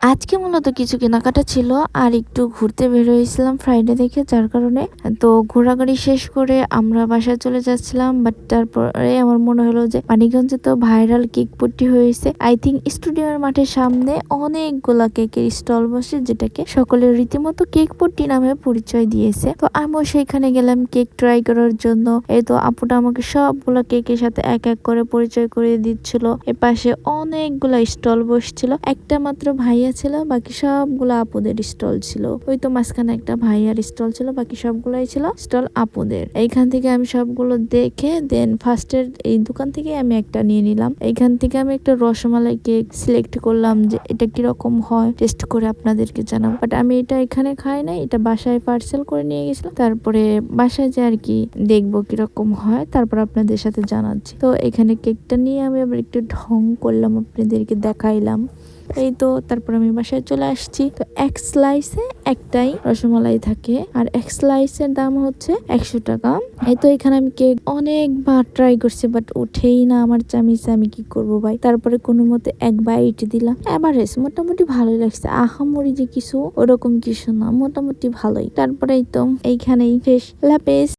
আজকে মূলত কিছু কেনাকাটা ছিল আর একটু ঘুরতে বের হয়েছিলাম ফ্রাইডে দেখে, যার কারণে তো ঘোরাঘুরি শেষ করে আমরা বাসায় চলে যাচ্ছিলাম। বাট তারপরে আমার মনে হলো যে মানিকগঞ্জে তো ভাইরাল কেক পট্টি হয়েছে, আই থিঙ্ক স্টুডিওর মাঠের সামনে অনেকগুলা কেকের স্টল বসে, যেটাকে সকলের রীতিমতো কেক পট্টি নামে পরিচয় দিয়েছে। তো আমিও সেইখানে গেলাম কেক ট্রাই করার জন্য। এই তো আপুটা আমাকে সবগুলা কেকের সাথে এক এক করে পরিচয় করে দিচ্ছিল। এপাশে অনেকগুলা স্টল বসছিল, একটা মাত্র ভাইয়া ছিল, বাকি সবগুলো আপুদের স্টল ছিল। ওই তো মাঝখানে একটা ভাইয়ার স্টল ছিল, বাকি সবগুলাই ছিল স্টল আপুদের। এইখান থেকে আমি সবগুলো দেখে দেন ফার্স্টের এই দোকান থেকে আমি একটা নিয়ে নিলাম। এইখান থেকে আমি একটা রসমালাই কেক সিলেক্ট করলাম যে এটা কিরকম হয়, টেস্ট করে আপনাদেরকে জানাবো। বাট আমি এটা এখানে খাই নাই, এটা বাসায় পার্সেল করে নিয়ে গেছিলাম। তারপরে বাসায় যে আর কি দেখবো কিরকম হয়, তারপর আপনাদের সাথে জানাচ্ছি। তো এখানে কেকটা নিয়ে আমি আবার একটু ঢং করলাম, আপনাদেরকে দেখাইলাম। এই তো তারপর আমি বাসায় চলে আসছি। তো এক স্লাইসে একটাই রসমালাই থাকে, আর এক স্লাইসের দাম হচ্ছে 100 টাকা। এই তো এখানে আমি কেক অনেকবার ট্রাই করছি, বাট উঠেই না আমার চামিচে। আমি কি করব ভাই, তারপরে কোনো মতে এক বাইট দিলাম। এভারেজ মোটামুটি ভালোই লাগছে, আহামরি যে কিছু ওরকম কিছু না, মোটামুটি ভালোই। তারপরেই তো এইখানেই শেষ। লাপেস।